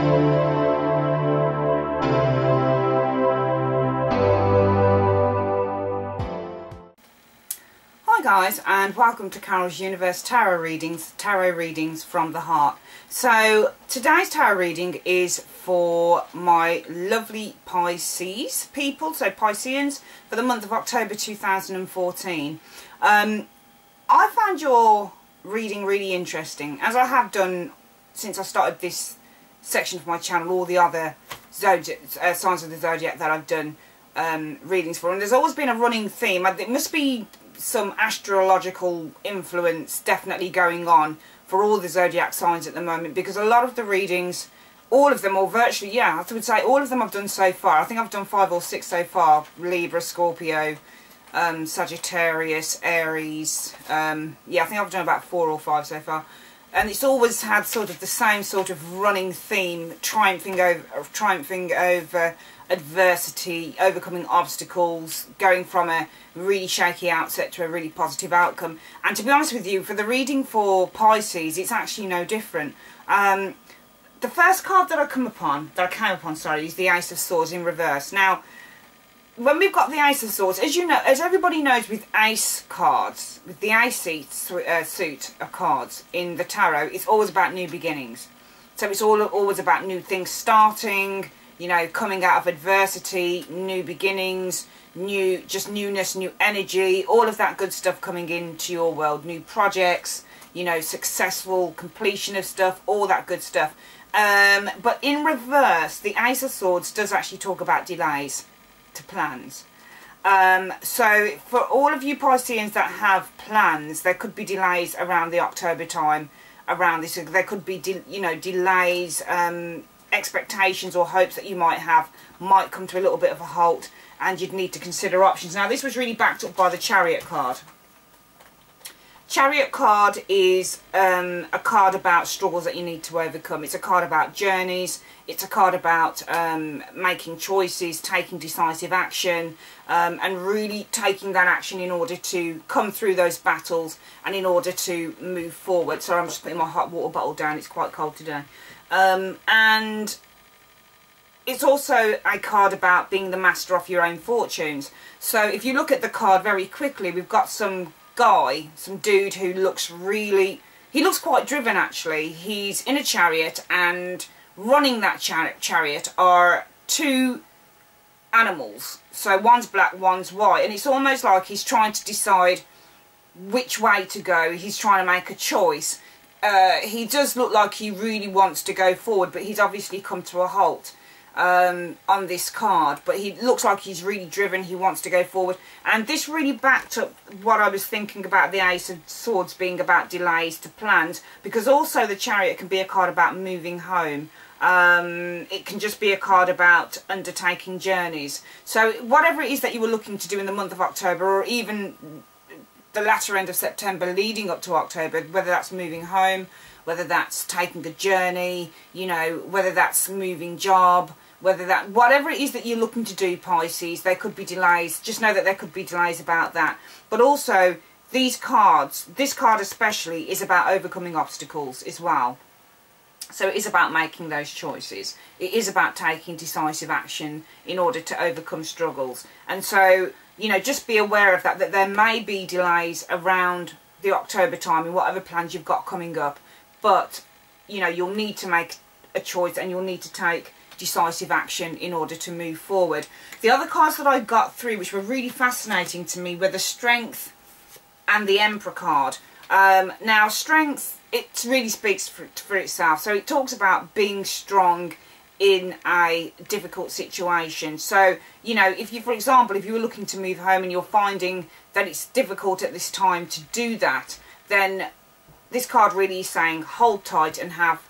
Hi guys, and welcome to Carol's Universe tarot readings from the heart. So today's tarot reading is for my lovely Pisces people, so Pisceans, for the month of October 2014. I found your reading really interesting, as I have done since I started this section of my channel, all the other zodiac, signs of the zodiac that I've done readings for, and there's always been a running theme. It must be some astrological influence definitely going on for all the zodiac signs at the moment, because a lot of the readings, all of them, or virtually, yeah, I would say all of them I've done so far. I think I've done 5 or 6 so far: Libra, Scorpio, Sagittarius, Aries. Yeah, I think I've done about 4 or 5 so far, and it's always had sort of the same sort of running theme: triumphing over adversity, overcoming obstacles, going from a really shaky outset to a really positive outcome. And to be honest with you, for the reading for Pisces, it's actually no different. The first card that I came upon, is the Ace of Swords in reverse. Now, when we've got the Ace of Swords, as you know, as everybody knows, with Ace cards, with the Ace suit of cards in the tarot, it's always about new beginnings. So it's always about new things starting, you know, coming out of adversity, new beginnings, newness, new energy, all of that good stuff coming into your world, new projects, you know, successful completion of stuff, all that good stuff. But in reverse, the Ace of Swords does actually talk about delays to plans. So for all of you Pisceans that have plans, there could be delays around the October time, around this. There could be, you know, delays, expectations or hopes that you might have might come to a little bit of a halt, and you'd need to consider options. Now, this was really backed up by the Chariot card. Chariot card is a card about struggles that you need to overcome. It's a card about journeys. It's a card about making choices, taking decisive action, and really taking that action in order to come through those battles and in order to move forward. So I'm just putting my hot water bottle down. It's quite cold today. And it's also a card about being the master of your own fortunes. So if you look at the card very quickly, we've got some dude who looks he looks quite driven actually. He's in a chariot, and running that chariot are 2 animals. So one's black, one's white, and it's almost like he's trying to decide which way to go. He's trying to make a choice. He does look like he really wants to go forward, but he's obviously come to a halt on this card. But he looks like he's really driven. He wants to go forward, and this really backed up what I was thinking about the Ace of Swords being about delays to plans, because also the Chariot can be a card about moving home. It can just be a card about undertaking journeys. So whatever it is that you were looking to do in the month of October, or even the latter end of September leading up to October, whether that's moving home, whether that's taking a journey, you know, whether that's moving job, whatever it is that you're looking to do, Pisces, there could be delays. Just know that there could be delays about that. But also, these cards, this card especially, is about overcoming obstacles as well. So it is about making those choices. It is about taking decisive action in order to overcome struggles. And so, you know, just be aware of that there may be delays around the October time in whatever plans you've got coming up. But, you know, you'll need to make a choice, and you'll need to take decisive action in order to move forward. The other cards that I got through, which were really fascinating to me, were the Strength and the Emperor card. Now, Strength, it really speaks for itself. So it talks about being strong in a difficult situation. So, you know, if you, for example, if you were looking to move home and you're finding that it's difficult at this time to do that, then this card really is saying hold tight and have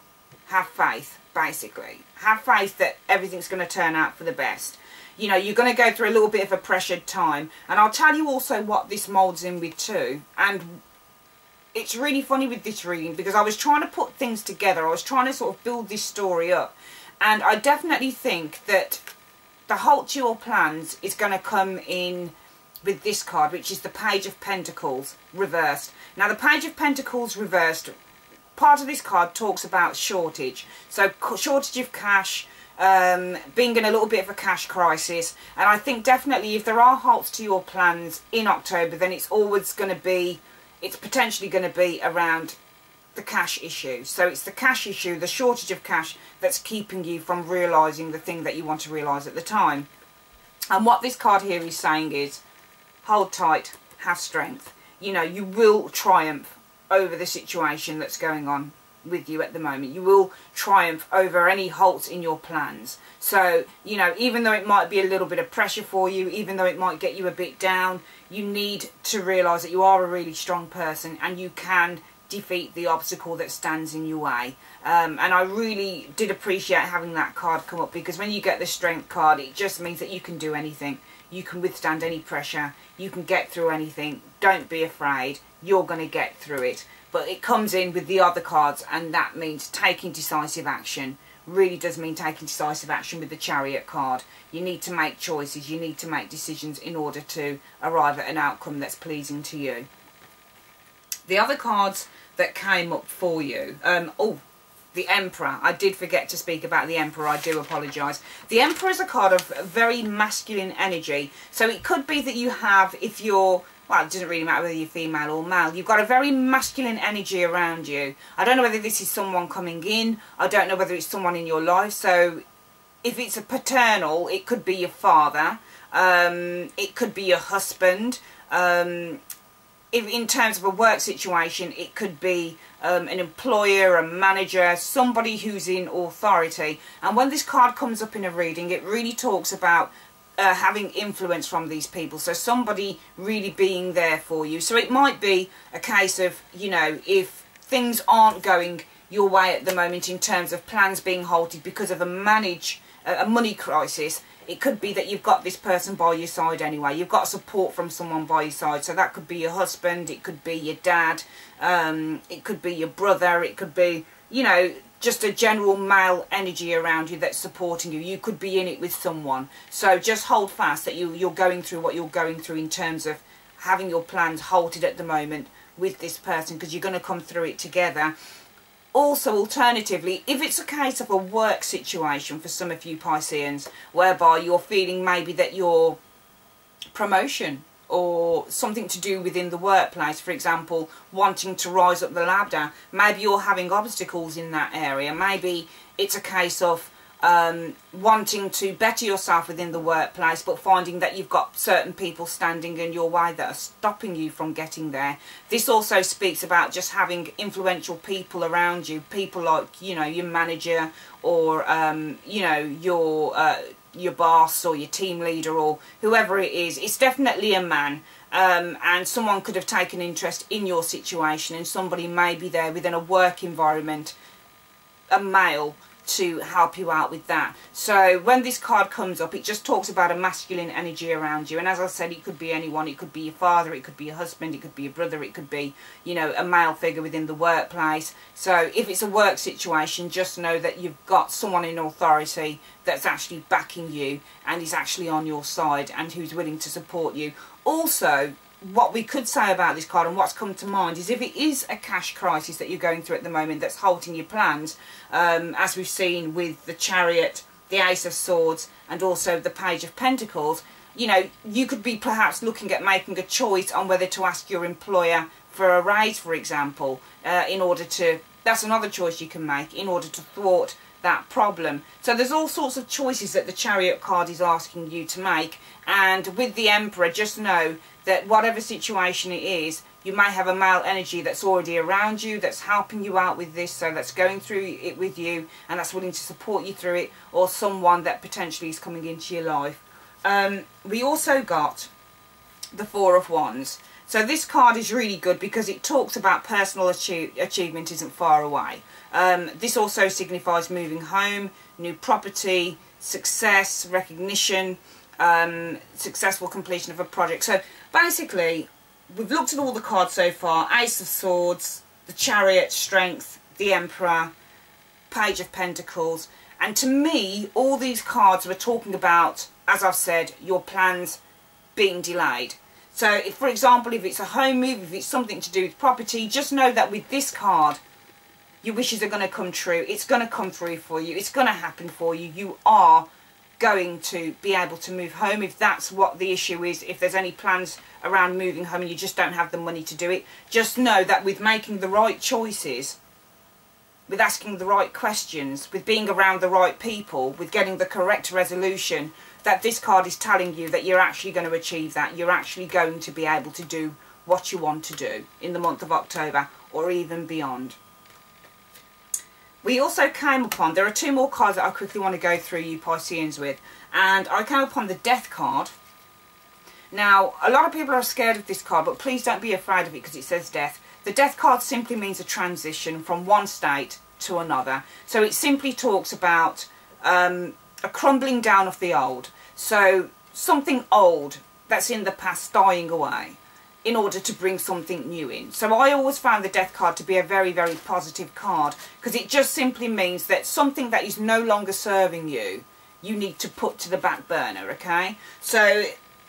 faith, basically. Have faith that everything's going to turn out for the best. You know, you're going to go through a little bit of a pressured time. And I'll tell you also what this moulds in with too. And it's really funny with this reading, because I was trying to put things together. I was trying to sort of build this story up. And I definitely think that the halt to your plans is going to come in with this card, which is the Page of Pentacles reversed. Now, the Page of Pentacles reversed part of this card talks about shortage. So shortage of cash, being in a little bit of a cash crisis. And I think definitely if there are halts to your plans in October, then it's always going to be, it's potentially going to be around the cash issue. So it's the cash issue, the shortage of cash, that's keeping you from realising the thing that you want to realise at the time. And what this card here is saying is, hold tight, have strength. You know, you will triumph over the situation that's going on with you at the moment. You will triumph over any halts in your plans. So, you know, even though it might be a little bit of pressure for you, even though it might get you a bit down, you need to realise that you are a really strong person and you can defeat the obstacle that stands in your way. And I really did appreciate having that card come up, because when you get the strength card, it just means that you can do anything. You can withstand any pressure. You can get through anything. Don't be afraid. You're going to get through it. But it comes in with the other cards, and that means taking decisive action. Really does mean taking decisive action with the Chariot card. You need to make choices. You need to make decisions in order to arrive at an outcome that's pleasing to you. The other cards that came up for you, the Emperor. I did forget to speak about the Emperor. I do apologise. The Emperor is a card of very masculine energy. So it could be that you have, if you're, well, it doesn't really matter whether you're female or male, you've got a very masculine energy around you. I don't know whether this is someone coming in. I don't know whether it's someone in your life. So if it's a paternal, it could be your father. It could be your husband. If in terms of a work situation, it could be an employer, a manager, somebody who's in authority. And when this card comes up in a reading, it really talks about having influence from these people. So somebody really being there for you. So it might be a case of, you know, if things aren't going your way at the moment in terms of plans being halted because of a money crisis, it could be that you've got this person by your side anyway. You've got support from someone by your side. So that could be your husband, it could be your dad, it could be your brother, it could be, you know, just a general male energy around you that's supporting you. You could be in it with someone. So just hold fast that you're going through what you're going through in terms of having your plans halted at the moment with this person, because you're going to come through it together. Also, alternatively, if it's a case of a work situation for some of you Pisceans, whereby you're feeling maybe that your promotion or something to do within the workplace, for example, wanting to rise up the ladder, maybe you're having obstacles in that area. Maybe it's a case of wanting to better yourself within the workplace, but finding that you've got certain people standing in your way that are stopping you from getting there. This also speaks about just having influential people around you, people like, you know, your manager, or you know, your boss or your team leader or whoever it is. It's definitely a man, and someone could have taken interest in your situation, and somebody may be there within a work environment, a male, to help you out with that. So when this card comes up, it just talks about a masculine energy around you. And as I said, it could be anyone. It could be your father, it could be your husband, it could be your brother, it could be, you know, a male figure within the workplace. So if it's a work situation, just know that you've got someone in authority that's actually backing you and is actually on your side and who's willing to support you. Also, what we could say about this card and what's come to mind is, if it is a cash crisis that you're going through at the moment that's halting your plans, as we've seen with the Chariot, the Ace of Swords, and also the Page of Pentacles, you know, you could be perhaps looking at making a choice on whether to ask your employer for a raise, for example, in order to, that's another choice you can make in order to thwart that problem. So there's all sorts of choices that the Chariot card is asking you to make. And with the Emperor, just know that whatever situation it is, you may have a male energy that's already around you, that's helping you out with this, so that's going through it with you and that's willing to support you through it, or someone that potentially is coming into your life. We also got the Four of Wands. So this card is really good because it talks about personal achievement isn't far away. This also signifies moving home, new property, success, recognition, successful completion of a project. So basically, we've looked at all the cards so far: Ace of Swords, the Chariot, Strength, the Emperor, Page of Pentacles. And to me, all these cards were talking about, as I've said, your plans being delayed. So if, for example, if it's a home move, if it's something to do with property, just know that with this card, Your wishes are going to come true. It's going to come through for you. It's going to happen for you. You are going to be able to move home if that's what the issue is. If there's any plans around moving home and you just don't have the money to do it, just know that with making the right choices, with asking the right questions, with being around the right people, with getting the correct resolution, that this card is telling you that you're actually going to achieve that. You're actually going to be able to do what you want to do in the month of October or even beyond. We also came upon, there are two more cards that I quickly want to go through you Pisceans with, and I came upon the Death card. Now, a lot of people are scared of this card, but please don't be afraid of it because it says death. The Death card simply means a transition from one state to another. So it simply talks about a crumbling down of the old. So something old that's in the past dying away in order to bring something new in. So I always found the Death card to be a very, very positive card because it just simply means that something that is no longer serving you, you need to put to the back burner, okay? So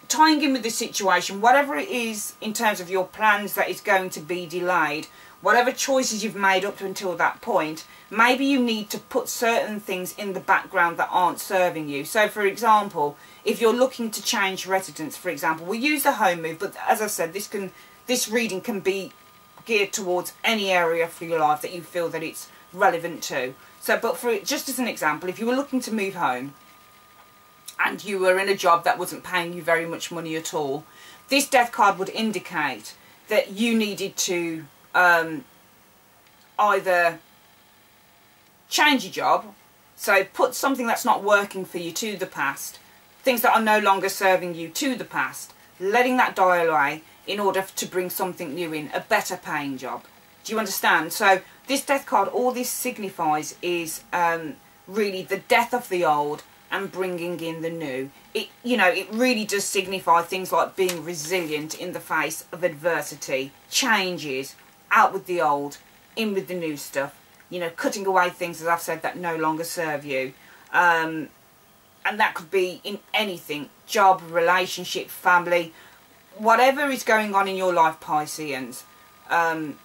tying in with this situation, whatever it is in terms of your plans that is going to be delayed, whatever choices you've made up until that point, maybe you need to put certain things in the background that aren't serving you. So for example, if you're looking to change residence, for example, we'll use the home move, but as I said, this reading can be geared towards any area for your life that you feel that it's relevant to. So, but for just as an example, if you were looking to move home and you were in a job that wasn't paying you very much money at all, this Death card would indicate that you needed to either change your job, so put something that's not working for you to the past, things that are no longer serving you to the past, letting that die away in order to bring something new in, a better paying job. Do you understand? So this Death card, all this signifies is really the death of the old and bringing in the new. It, you know, it really does signify things like being resilient in the face of adversity, changes, out with the old, in with the new stuff, you know, cutting away things, as I've said, that no longer serve you. And that could be in anything, job, relationship, family, whatever is going on in your life, Pisceans, and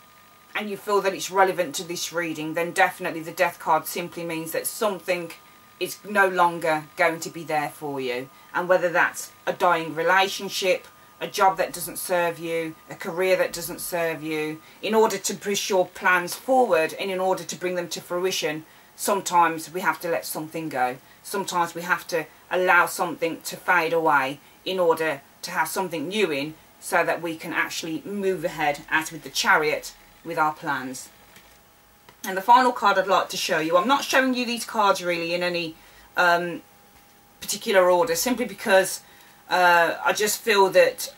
you feel that it's relevant to this reading, then definitely the Death card simply means that something is no longer going to be there for you. And whether that's a dying relationship, a job that doesn't serve you, a career that doesn't serve you, in order to push your plans forward and in order to bring them to fruition, sometimes we have to let something go. Sometimes we have to allow something to fade away in order to have something new in, so that we can actually move ahead, as with the Chariot, with our plans. And the final card I'd like to show you, I'm not showing you these cards really in any particular order, simply because I just feel that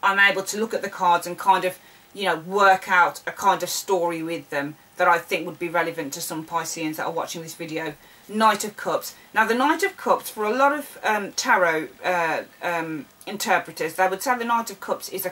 I'm able to look at the cards and kind of, you know, work out a kind of story with them that I think would be relevant to some Pisceans that are watching this video. Knight of Cups. Now the Knight of Cups, for a lot of tarot interpreters, they would say the Knight of Cups is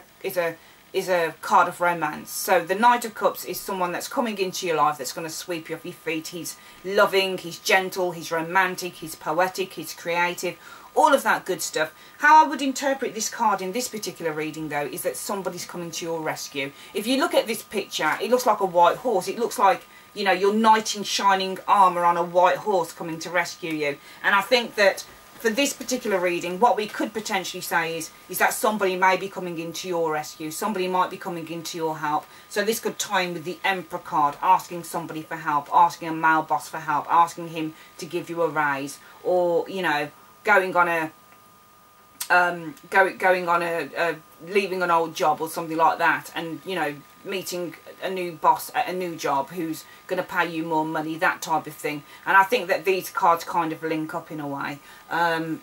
a card of romance. So the Knight of Cups is someone that's coming into your life that's going to sweep you off your feet. He's loving, he's gentle, he's romantic, he's poetic, he's creative, all of that good stuff. How I would interpret this card in this particular reading, though, is that somebody's coming to your rescue. If you look at this picture, it looks like a white horse. It looks like, you know, your knight in shining armour on a white horse coming to rescue you. And I think that for this particular reading, what we could potentially say is that somebody may be coming into your rescue. Somebody might be coming into your help. So this could tie in with the Emperor card, asking somebody for help, asking a male boss for help, asking him to give you a raise, or, you know, going on a leaving an old job or something like that, and, you know, meeting a new boss at a new job who's going to pay you more money, that type of thing. And I think that these cards kind of link up in a way.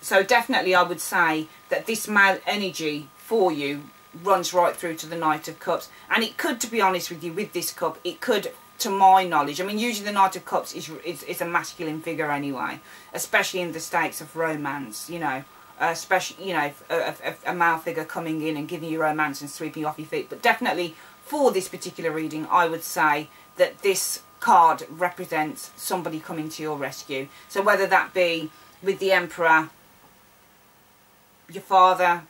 So definitely I would say that this male energy for you runs right through to the Knight of Cups. And it could, to be honest with you, with this cup, it could, to my knowledge, I mean, usually the Knight of Cups is a masculine figure anyway, especially in the stakes of romance, you know. Especially, you know, a male figure coming in and giving you romance and sweeping you off your feet. But definitely for this particular reading, I would say that this card represents somebody coming to your rescue. So whether that be with the Emperor, your father,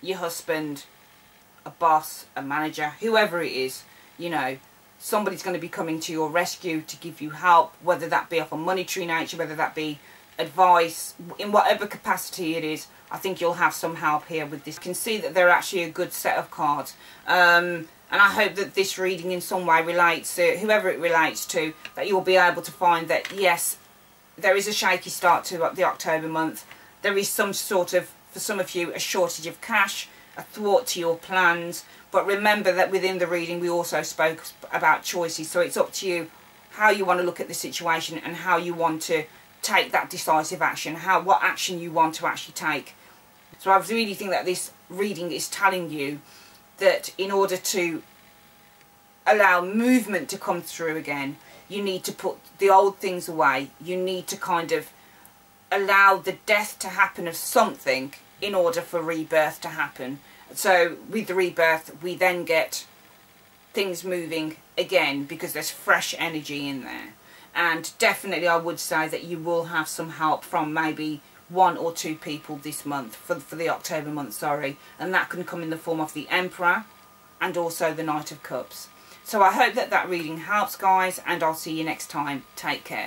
your husband, a boss, a manager, whoever it is, you know, somebody's going to be coming to your rescue to give you help, whether that be of a monetary nature, whether that be advice, in whatever capacity it is. I think you'll have some help here with this. You can see that they're actually a good set of cards. And I hope that this reading in some way relates to, whoever it relates to, that you'll be able to find that, yes, there is a shaky start to the October month. There is some sort of, for some of you, a shortage of cash, a thwart to your plans. But remember that within the reading we also spoke about choices. So it's up to you how you want to look at the situation and how you want to take that decisive action, what action you want to actually take. So I really think that this reading is telling you that in order to allow movement to come through again, you need to put the old things away. You need to kind of allow the death to happen of something in order for rebirth to happen. So with the rebirth, we then get things moving again because there's fresh energy in there. And definitely I would say that you will have some help from maybe 1 or 2 people this month, for the October month, sorry. And that can come in the form of the Emperor and also the Knight of Cups. So I hope that that reading helps, guys, and I'll see you next time. Take care.